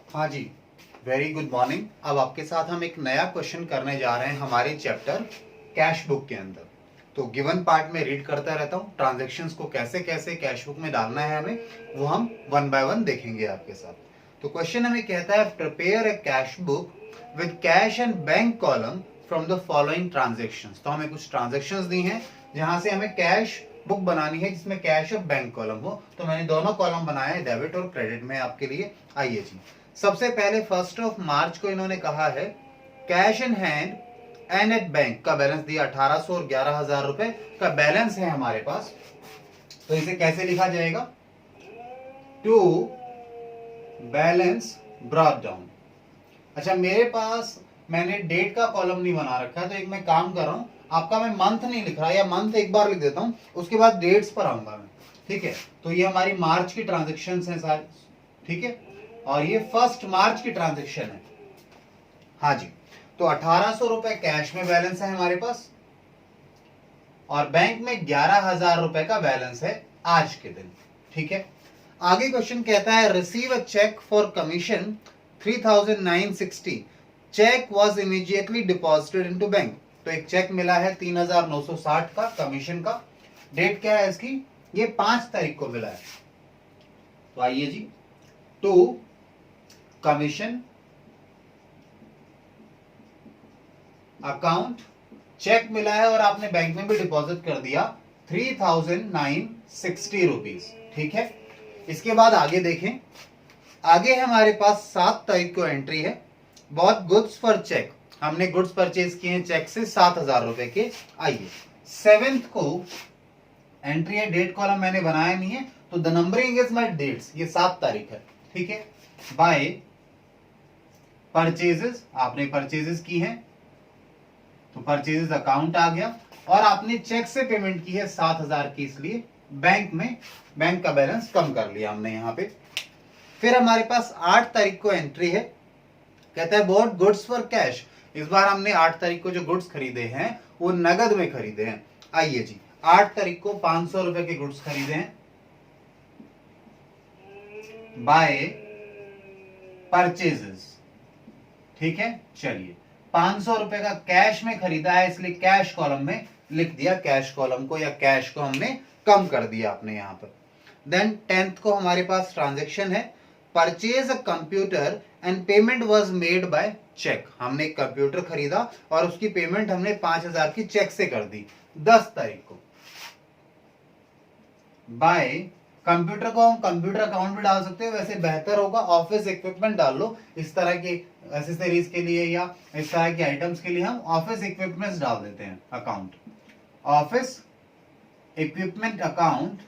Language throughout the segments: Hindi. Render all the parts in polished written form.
हाँ जी, वेरी गुड मॉर्निंग। अब आपके साथ हम एक नया क्वेश्चन करने जा रहे हैं हमारे चैप्टर कैश बुक के अंदर। तो गिवन पार्ट में रीड करता रहता हूँ, ट्रांजेक्शन्स को कैसे कैसे कैश बुक में डालना है हमें, वो हम वन बाय वन देखेंगे आपके साथ। तो क्वेश्चन हमें कहता है prepare a cash book with cash and bank column from the following transactions. तो हमें कुछ ट्रांजेक्शंस दी हैं जहां से हमें कैश बुक बनानी है जिसमें कैश और बैंक कॉलम हो। तो मैंने दोनों कॉलम बनाए हैं, डेबिट और क्रेडिट में आपके लिए। आइए जी, सबसे पहले 1 मार्च को इन्होंने कहा है cash in hand and at bank का बैलेंस दिया 1800 और 11,000 रुपए का बैलेंस है हमारे पास। तो इसे कैसे लिखा जाएगा? To balance brought down. अच्छा, मेरे पास मैंने डेट का कॉलम नहीं बना रखा है, तो एक मैं काम कर रहा हूं, आपका मैं मंथ नहीं लिख रहा, या मंथ एक बार लिख देता हूं, उसके बाद डेट्स पर आऊंगा मैं। ठीक है, तो ये हमारी मार्च की ट्रांजेक्शन है सारी। ठीक है, और ये 1 मार्च की ट्रांजेक्शन है। हाँ जी, तो 1800 रुपए कैश में बैलेंस है हमारे पास और बैंक में 11,000 रुपए का बैलेंस है आज के दिन। ठीक है, आगे क्वेश्चन कहता है receive a cheque for commission 3,960, cheque was immediately deposited into bank. तो एक चेक मिला है 3,960 का कमीशन का। डेट क्या है इसकी? ये 5 तारीख को मिला है। तो आइए जी, टू कमीशन अकाउंट चेक मिला है और आपने बैंक में भी डिपॉजिट कर दिया 3,960 रुपीज। ठीक है, इसके बाद आगे देखें, आगे हमारे पास 7 तारीख को एंट्री है, बहुत गुड्स फॉर चेक। हमने गुड्स परचेज किए हैं चेक से 7,000 रुपए के। आइए 7th को एंट्री है, डेट कॉलम मैंने बनाया नहीं है, तो the numbering is my dates, ये 7 तारीख है। ठीक है, बाय परचेजेस, आपने परचेजेस की हैं तो परचेजेस अकाउंट आ गया, और आपने चेक से पेमेंट की है 7,000 की, इसलिए बैंक में बैंक का बैलेंस कम कर लिया हमने यहां पे। फिर हमारे पास 8 तारीख को एंट्री है, कहता है बॉट गुड्स फॉर कैश। इस बार हमने 8 तारीख को जो गुड्स खरीदे हैं वो नगद में खरीदे हैं। आइए जी, 8 तारीख को 500 रुपए के गुड्स खरीदे हैं बाय परचेजेस। ठीक है, चलिए 500 रुपए का कैश में खरीदा है, इसलिए कैश कॉलम में लिख दिया, कैश कॉलम को या कैश को हमने कम कर दिया अपने यहां पर। देन 10th को हमारे पास ट्रांजेक्शन है, purchase a computer and payment was made by cheque. हमने एक कंप्यूटर खरीदा और उसकी पेमेंट हमने 5,000 की चेक से कर दी 10 तारीख को। बाय कंप्यूटर को हम कंप्यूटर अकाउंट भी डाल सकते हैं, वैसे बेहतर होगा ऑफिस इक्विपमेंट डाल लो। इस तरह की एसेसरीज के लिए या इस तरह के आइटम्स के लिए हम ऑफिस इक्विपमेंट्स डाल देते हैं अकाउंट। ऑफिस इक्विपमेंट अकाउंट,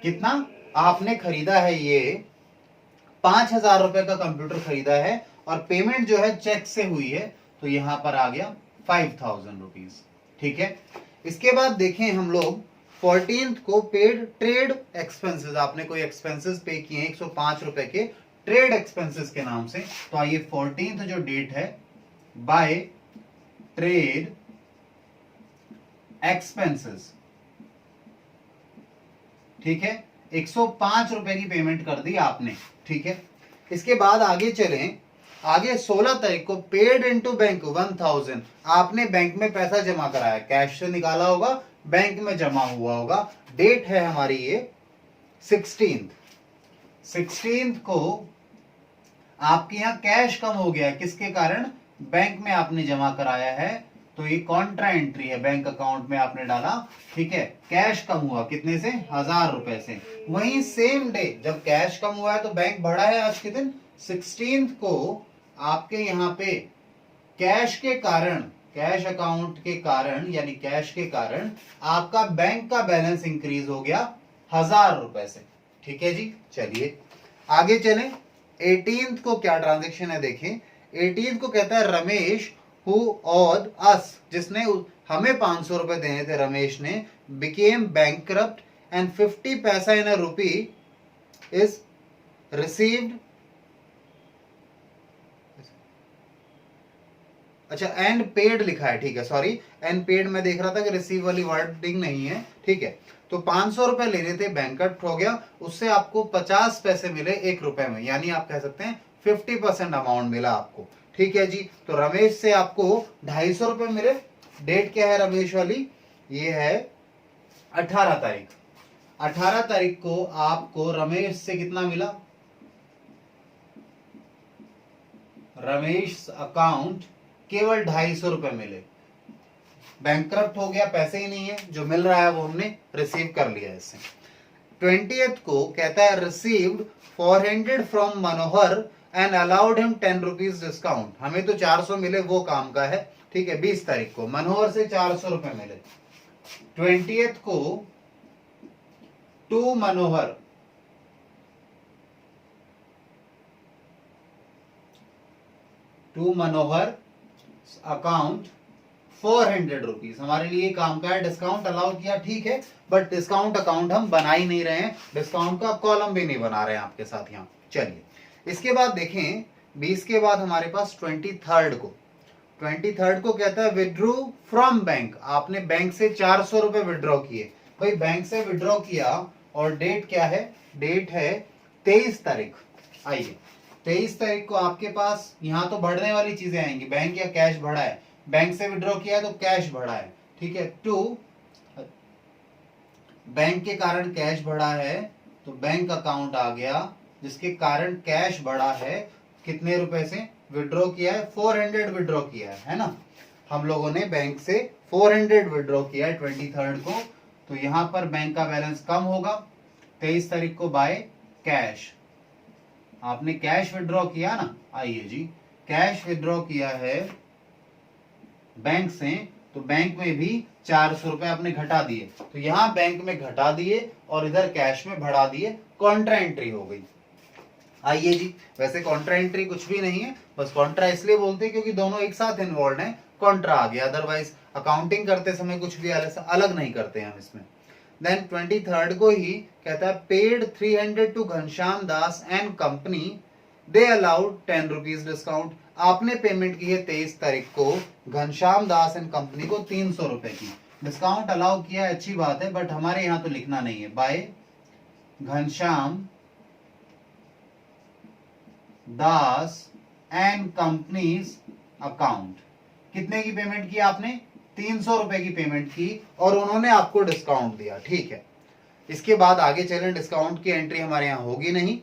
कितना आपने खरीदा है? ये 5,000 रुपए का कंप्यूटर खरीदा है और पेमेंट जो है चेक से हुई है, तो यहां पर आ गया 5,000 रुपीज। ठीक है, इसके बाद देखें हम लोग 14th को पेड ट्रेड एक्सपेंसेस, आपने कोई एक्सपेंसेस पे किए हैं 105 रुपए के ट्रेड एक्सपेंसेस के नाम से। तो आइए 14th जो डेट है, बाय ट्रेड एक्सपेंसेस। ठीक है, 105 रुपए की पेमेंट कर दी आपने। ठीक है, इसके बाद आगे चलें, आगे 16 तारीख को पेड इनटू बैंक 1,000, आपने बैंक में पैसा जमा कराया, कैश से निकाला होगा, बैंक में जमा हुआ होगा। डेट है हमारी ये 16th को आपके यहां कैश कम हो गया, किसके कारण? बैंक में आपने जमा कराया है, तो ये कॉन्ट्रा एंट्री है, बैंक अकाउंट में आपने डाला। ठीक है, कैश कम हुआ कितने से? 1,000 रुपए से। वहीं सेम डे जब कैश कम हुआ है तो बैंक बढ़ा है आज के दिन 16th को, आपके यहां पे कैश के कारण, कैश अकाउंट के कारण यानी कैश के कारण आपका बैंक का बैलेंस इंक्रीज हो गया 1,000 रुपए से। ठीक है जी, चलिए आगे चलें। 18th को क्या ट्रांजेक्शन है देखें। 18th को कहता है रमेश हु ऑड अस, जिसने हमें 500 रुपए देने थे, रमेश ने, बिकेम बैंकरप्ट एंड 50 पैसा इन अ रूपी इज रिसीव्ड। अच्छा एंड पेड लिखा है, ठीक है, सॉरी एंड पेड मैं देख रहा था कि रिसीव वाली वर्डिंग नहीं है, ठीक है। तो 500 रुपए लेने थे, बैंकरप्ट हो गया, उससे आपको 50 पैसे मिले 1 रुपए में, यानी आप कह सकते हैं 50% अमाउंट मिला आपको, ठीक है जी। तो रमेश से आपको 250 रुपए मिले। डेट क्या है रमेश वाली, ये है 18 तारीख। 18 तारीख को आपको रमेश से कितना मिला, रमेश अकाउंट केवल 250 रुपए मिले। बैंकक्रप्ट हो गया, पैसे ही नहीं है, जो मिल रहा है वो हमने रिसीव कर लिया इससे। 20th को कहता है received 400 from Manohar and allowed him 10 rupees discount. हमें तो 400 मिले, वो काम का है, ठीक है। 20 तारीख को मनोहर से 400 रुपए मिले। 20th को टू मनोहर अकाउंट 400 रुपीज, हमारे लिए काम का है, डिस्काउंट अलाउ किया, ठीक है, बट डिस्काउंट अकाउंट हम बना ही नहीं रहे हैं, डिस्काउंट का कॉलम भी नहीं बना रहे हैं आपके साथ यहाँ। चलिए इसके बाद देखें 20 के बाद हमारे पास 23rd को कहता है विड्रू फ्रॉम बैंक। आपने बैंक से 400 रुपए विड्रॉ किए, भाई बैंक से विड्रॉ किया, और डेट क्या है, डेट है 23 तारीख। आइए 23 तारीख को आपके पास यहाँ तो बढ़ने वाली चीजें आएंगी, बैंक या कैश बढ़ा है, बैंक से विड्रॉ किया है तो कैश बढ़ा है, ठीक है। टू बैंक के कारण कैश बढ़ा है, तो बैंक अकाउंट आ गया जिसके कारण कैश बढ़ा है, कितने रुपए से विड्रॉ किया है, 400 विड्रॉ किया है ना, हम लोगों ने बैंक से 400 विड्रॉ किया है 23rd को। तो यहां पर बैंक का बैलेंस कम होगा 23 तारीख को बाय कैश। आपने कैश विड्रॉ किया ना, आइए जी कैश विड्रॉ किया है बैंक से, तो बैंक में भी 400 रुपए आपने घटा दिए, तो यहां बैंक में घटा दिए और इधर कैश में बढ़ा दिए, कॉन्ट्रा एंट्री हो गई। आइए जी, वैसे कॉन्ट्रा एंट्री कुछ भी नहीं है, बस कॉन्ट्रा इसलिए बोलते हैं क्योंकि दोनों एक साथ इन्वॉल्व हैं, कॉन्ट्रा आ गया, अदरवाइज अकाउंटिंग करते समय कुछ भी अलग नहीं करते हैं हम इसमें। देन 23rd को ही कहता है paid 300 to Ghanshyam Das and company, they allowed 10 rupees discount. आपने पेमेंट की है 23 तारीख को घनश्याम दास एंड कंपनी को 300 रुपए की, डिस्काउंट अलाउ किया है, अच्छी बात है, बट हमारे यहाँ तो लिखना नहीं है, by Ghanshyam Das and company's account. कितने की पेमेंट की आपने, 300 रुपए की पेमेंट की, और उन्होंने आपको डिस्काउंट दिया, ठीक है। इसके बाद आगे चलें, डिस्काउंट की एंट्री हमारे यहाँ होगी नहीं।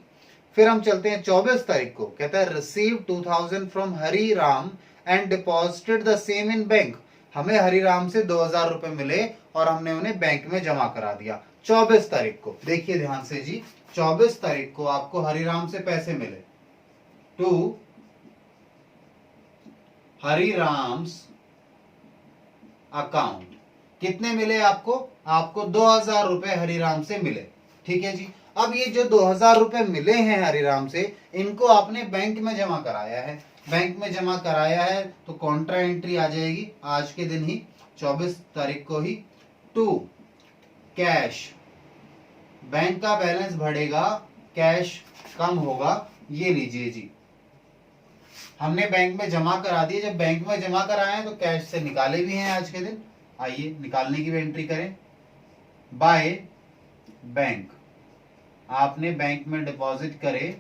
फिर हम चलते हैं 24 तारीख को, कहता है receive 2000 from Hari Ram and deposited the same in bank. हमें हरी राम से 2000 रुपए मिले और हमने उन्हें बैंक में जमा करा दिया। 24 तारीख को देखिए ध्यान से जी, 24 तारीख को आपको हरी राम से पैसे मिले टू हरी राम्स अकाउंट। कितने मिले आपको, आपको 2000 रुपए हरिराम से मिले, ठीक है जी। अब ये जो 2000 रुपए मिले हैं हरिराम से, इनको आपने बैंक में जमा कराया है, बैंक में जमा कराया है तो कॉन्ट्रा एंट्री आ जाएगी आज के दिन ही, 24 तारीख को ही, टू कैश। बैंक का बैलेंस बढ़ेगा, कैश कम होगा, ये लीजिए जी, हमने बैंक में जमा करा दिए। जब बैंक में जमा कराए हैं तो कैश से निकाले भी हैं आज के दिन, आइए निकालने की भी एंट्री करें। बाय बैंक, आपने बैंक में डिपॉजिट करे,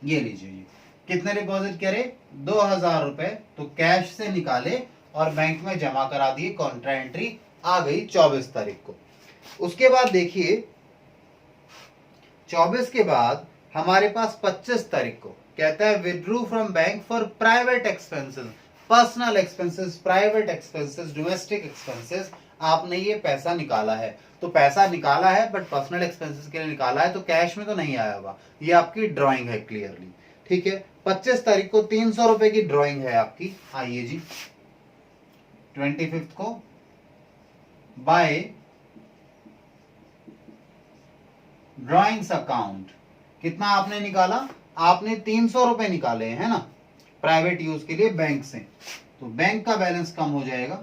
ये लीजिए जी, कितने डिपॉजिट करे, 2000 रुपए, तो कैश से निकाले और बैंक में जमा करा दिए, कॉन्ट्रा एंट्री आ गई 24 तारीख को। उसके बाद देखिए 24 के बाद हमारे पास 25 तारीख को कहता है withdrew from bank for private expenses, personal expenses, private expenses, domestic expenses. आपने ये पैसा निकाला है, तो पैसा निकाला है बट पर्सनल एक्सपेंसेस के लिए निकाला है, तो कैश में तो नहीं आया होगा, ये आपकी ड्राइंग है क्लियरली, ठीक है। 25 तारीख को 300 रुपए की ड्राइंग है आपकी। आइए जी 25 को बाय ड्राइंग्स अकाउंट, कितना आपने निकाला, आपने 300 रुपए निकाले हैं ना प्राइवेट यूज के लिए बैंक से, तो बैंक का बैलेंस कम हो जाएगा,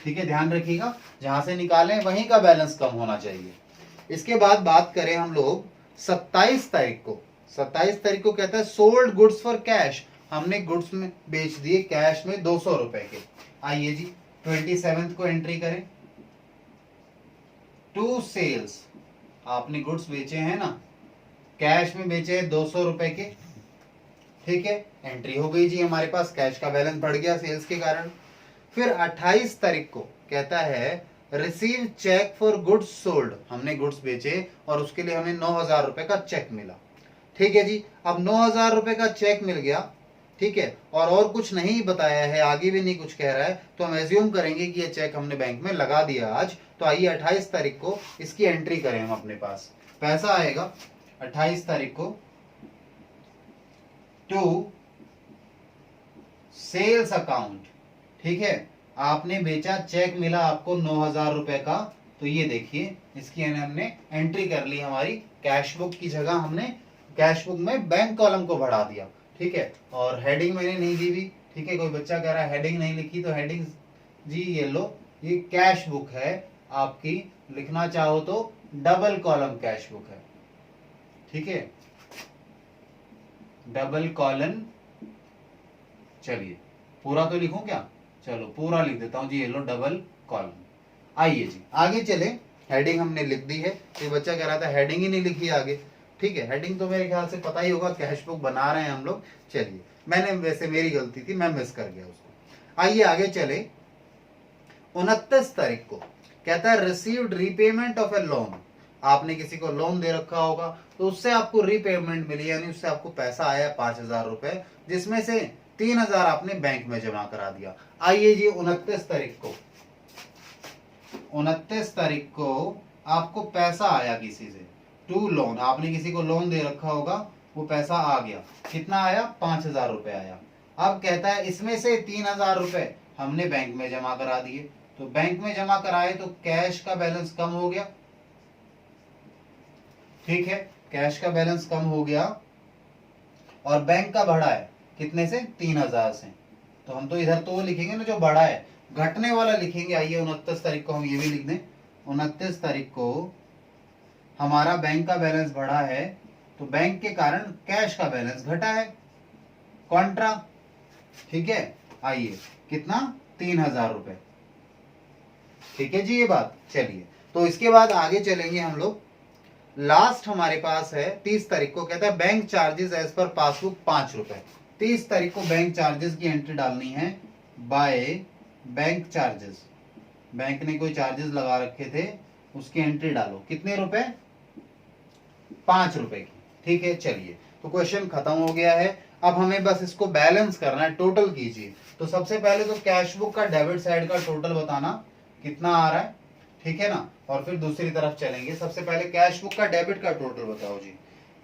ठीक है, ध्यान रखिएगा, जहां से निकालें वहीं का बैलेंस कम होना चाहिए। इसके बाद बात करें हम लोग 27 तारीख को, 27 तारीख को कहता है सोल्ड गुड्स फॉर कैश, हमने गुड्स में बेच दिए कैश में 200 रुपए के। आइए जी 27 को एंट्री करें। टू सेल्स, आपने गुड्स बेचे हैं ना, कैश में बेचे हैं 200 रुपए के, ठीक है, एंट्री हो गई जी हमारे पास, कैश का बैलेंस बढ़ गया सेल्स के कारण। फिर 28 तारीख को कहता है receive cheque for goods sold, हमने गुड्स बेचे और उसके लिए हमें 9,000 रुपए का चेक मिला, ठीक है जी। अब 9,000 रुपए का चेक मिल गया, ठीक है, और कुछ नहीं बताया है, आगे भी नहीं कुछ कह रहा है, तो हम एज्यूम करेंगे कि ये चेक हमने बैंक में लगा दिया आज। तो आइए 28 तारीख को इसकी एंट्री करें हम अपने पास। पैसा आएगा 28 तारीख को टू सेल्स अकाउंट, ठीक है, आपने बेचा, चेक मिला आपको 9,000 रुपए का, तो ये देखिए इसकी हमने एंट्री कर ली, हमारी कैश बुक की जगह हमने कैश बुक में बैंक कॉलम को बढ़ा दिया, ठीक है। और हेडिंग मैंने नहीं दी भी, ठीक है, कोई बच्चा कह रहा है हेडिंग नहीं लिखी, तो हेडिंग जी ये लो, ये कैश बुक है आपकी, लिखना चाहो तो डबल कॉलम कैश बुक है, ठीक है, डबल कॉलम। चलिए पूरा तो लिखूं क्या, चलो पूरा लिख देता हूं जी, ये लो डबल कॉलम। आइए जी आगे चले, हेडिंग हमने लिख दी है। ये बच्चा कह रहा था हेडिंग ही नहीं लिखी आगे, ठीक है, हेडिंग तो मेरे ख्याल से पता ही होगा, कैश बुक बना रहे हैं हम लोग। चलिए मैंने, वैसे मेरी गलती थी, मैं मिस कर गया उसको। आइए आगे चले, 29 तारीख को कहता है received repayment of A loan, आपने किसी को लोन दे रखा होगा तो उससे आपको रीपेमेंट मिली, यानी उससे आपको पैसा आया 5,000 रुपए, जिसमें से 3,000 आपने बैंक में जमा करा दिया। आइए जी 29 तारीख को, 29 तारीख को आपको पैसा आया किसी से, टू लोन, आपने किसी को लोन दे रखा होगा, वो पैसा आ गया, कितना आया, 5,000 रुपए आया। अब कहता है इसमें से 3,000 रुपए हमने बैंक में जमा करा दिए, तो बैंक में जमा कराए तो कैश का बैलेंस कम हो गया, ठीक है, कैश का बैलेंस कम हो गया, और बैंक का बढ़ा है कितने से, 3,000 से, तो हम तो इधर तो वो लिखेंगे ना जो बढ़ा है, घटने वाला लिखेंगे। आइए 29 तारीख को हम ये भी लिख दें, 29 तारीख को हमारा बैंक का बैलेंस बढ़ा है, तो बैंक के कारण कैश का बैलेंस घटा है, कॉन्ट्रा, ठीक है। आइए कितना, 3,000 रुपए, ठीक है जी ये बात। चलिए तो इसके बाद आगे चलेंगे हम लोग, लास्ट हमारे पास है 30 तारीख को, कहता है bank charges as per passbook 5 रुपए। 30 तारीख को बैंक चार्जेस की एंट्री डालनी है, बाय बैंक चार्जेस, बैंक ने कोई चार्जेस लगा रखे थे, उसकी एंट्री डालो, कितने रुपए, 5 रुपए की, ठीक है। चलिए तो क्वेश्चन खत्म हो गया है, अब हमें बस इसको बैलेंस करना है, टोटल कीजिए। तो सबसे पहले तो कैश बुक का डेबिट साइड का टोटल बताना कितना आ रहा है, ठीक है ना, और फिर दूसरी तरफ चलेंगे। सबसे पहले कैश बुक का डेबिट का टोटल बताओ जी,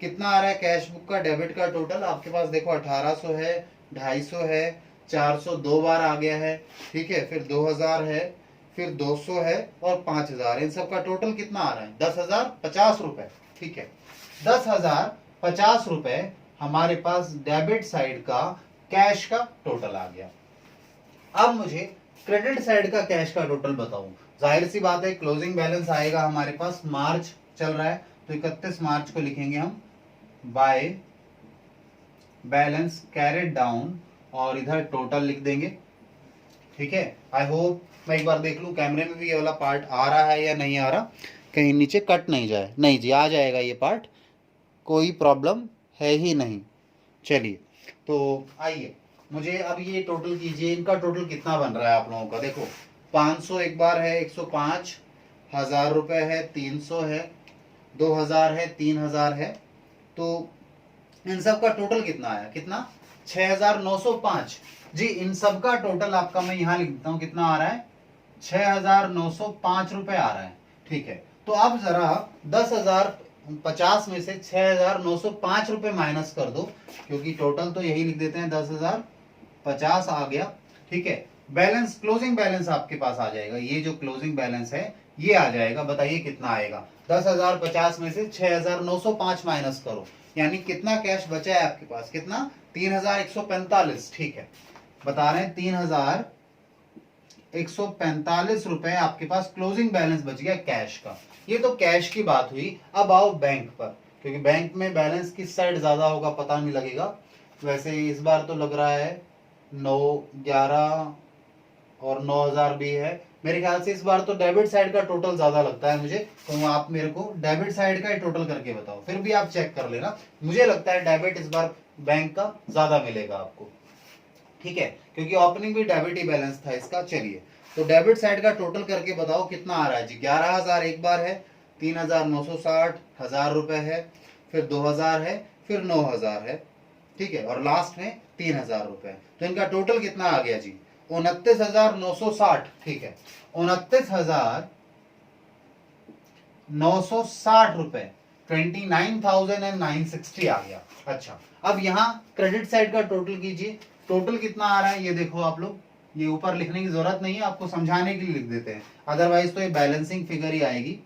कितना आ रहा है कैश बुक का डेबिट का टोटल। आपके पास देखो 1800 है, 250 है, 400 दो बार आ गया है, ठीक है, फिर 2000 है, फिर 200 है और 5000, इन सब का टोटल कितना आ रहा है, 10,050 रुपए, ठीक है। 10,050 रुपए हमारे पास डेबिट साइड का कैश का टोटल आ गया। अब मुझे क्रेडिट साइड का कैश का टोटल बताऊं। जाहिर सी बात है क्लोजिंग बैलेंस आएगा हमारे पास, मार्च चल रहा है तो 31 मार्च को लिखेंगे हम, बाय बैलेंस कैरेट डाउन, और इधर टोटल लिख देंगे, ठीक है। आई होप, मैं एक बार देख लूं कैमरे में भी ये वाला पार्ट आ रहा है या नहीं आ रहा, कहीं नीचे कट नहीं जाए। नहीं जी आ जाएगा ये पार्ट, कोई प्रॉब्लम है ही नहीं। चलिए तो आइए, मुझे अब ये टोटल कीजिए, इनका टोटल कितना बन रहा है आप लोगों का। देखो 500 एक बार है, 105, 1000 रुपए है, 300 है, 2000 है, 3000 है, तो इन सब का टोटल कितना आया, कितना, 6,905 जी। इन सब का टोटल आपका मैं यहां लिख देता हूं, कितना आ रहा है, 6,905 रुपए आ रहा है, ठीक है। तो अब जरा 10,050 में से 6,905 रुपए माइनस कर दो, क्योंकि टोटल तो यही लिख देते हैं, 10,050 आ गया, ठीक है। बैलेंस, क्लोजिंग बैलेंस आपके पास आ जाएगा, ये जो क्लोजिंग बैलेंस है ये आ जाएगा, बताइए कितना आएगा। 10,050 में से 6,905 माइनस करो, यानी कितना कैश बचा है आपके पास, कितना, 3,145, ठीक है, बता रहे हैं 3,145 रुपए आपके पास क्लोजिंग बैलेंस बच गया कैश का। ये तो कैश की बात हुई। अब आओ बैंक पर, क्योंकि बैंक में बैलेंस किस साइड ज्यादा होगा पता नहीं लगेगा, वैसे इस बार तो लग रहा है 9, 11 और 9,000 भी है। मेरे ख्याल से इस बार तो डेबिट साइड का टोटल ज्यादा लगता है मुझे, तो आप मेरे को डेबिट साइड का ही टोटल करके बताओ, फिर भी आप चेक कर लेना। मुझे लगता है डेबिट इस बार बैंक का ज्यादा मिलेगा आपको, ठीक है, क्योंकि ओपनिंग भी डेबिट ही बैलेंस था इसका। चलिए, तो डेबिट साइड का टोटल करके बताओ कितना आ रहा है जी। 11,000 एक बार है, 3,960, 1,000 रुपए है, फिर 2,000 है, फिर 9,000 है, ठीक है, और लास्ट में 3,000 रुपए। तो इनका टोटल कितना आ गया जी? 29,960, ठीक है, 29,960 रुपए, 29,960 आ गया। अच्छा, अब यहाँ क्रेडिट साइड का टोटल कीजिए। टोटल कितना आ रहा है ये देखो आप लोग, ये ऊपर लिखने की जरूरत नहीं है, आपको समझाने के लिए लिख देते हैं, अदरवाइज तो ये बैलेंसिंग फिगर ही आएगी,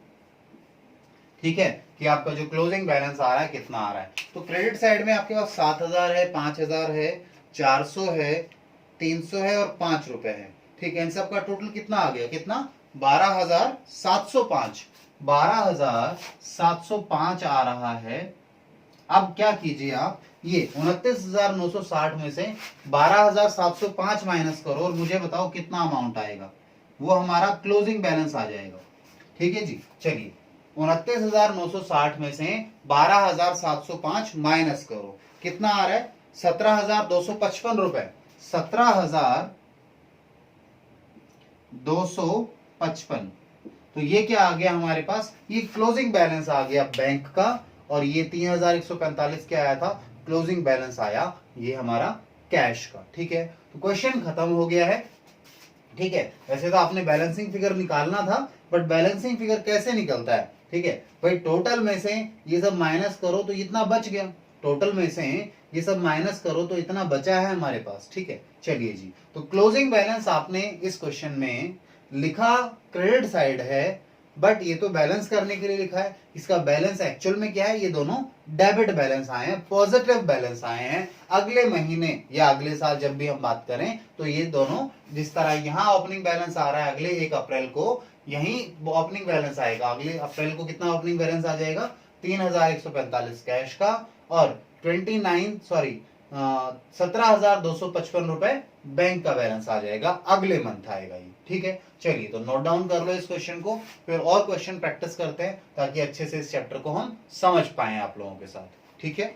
ठीक है, कि आपका जो क्लोजिंग बैलेंस आ रहा है कितना आ रहा है। तो क्रेडिट साइड में आपके पास 7,000 है, 5,000 है, 400 है, 300 है और 5 रुपए है, ठीक है। इन सब का टोटल कितना आ गया? कितना? 12,705, 12,705 आ रहा है। अब क्या कीजिए आप, ये 29,960 में से 12,705 माइनस करो और मुझे बताओ कितना अमाउंट आएगा। वो हमारा क्लोजिंग बैलेंस आ जाएगा, ठीक है जी। चलिए, 29,960 में से 12,705 माइनस करो, कितना आ रहा है? 17,255 रुपए, 17,255। तो ये क्या आ गया हमारे पास? ये क्लोजिंग बैलेंस आ गया बैंक का, और ये 3,145 क्या आया था? क्लोजिंग बैलेंस आया ये हमारा कैश का, ठीक है। तो क्वेश्चन खत्म हो गया है, ठीक है। वैसे तो आपने बैलेंसिंग फिगर निकालना था, बट बैलेंसिंग फिगर कैसे निकलता है, ठीक है भाई, टोटल में से ये सब माइनस करो तो इतना बच गया, टोटल में से ये सब माइनस करो तो इतना बचा है हमारे पास, ठीक है। चलिए जी, तो क्लोजिंग बैलेंस आपने इस क्वेश्चन में लिखा क्रेडिट साइड है, बट ये तो बैलेंस करने के लिए लिखा है, इसका बैलेंस एक्चुअल में क्या है? ये दोनों डेबिट बैलेंस आए हैं, पॉजिटिव बैलेंस आए हैं। अगले महीने या अगले साल जब भी हम बात करें तो ये दोनों, जिस तरह यहाँ ओपनिंग बैलेंस आ रहा है अगले 1 अप्रैल को, यही ओपनिंग बैलेंस आएगा अगले अप्रैल को। कितना ओपनिंग बैलेंस आ जाएगा? 3,145 कैश का, और 17,255 रुपए बैंक का बैलेंस आ जाएगा, अगले मंथ आएगा ये, ठीक है। चलिए, तो नोट डाउन कर लो इस क्वेश्चन को, फिर और क्वेश्चन प्रैक्टिस करते हैं ताकि अच्छे से इस चैप्टर को हम समझ पाए आप लोगों के साथ, ठीक है।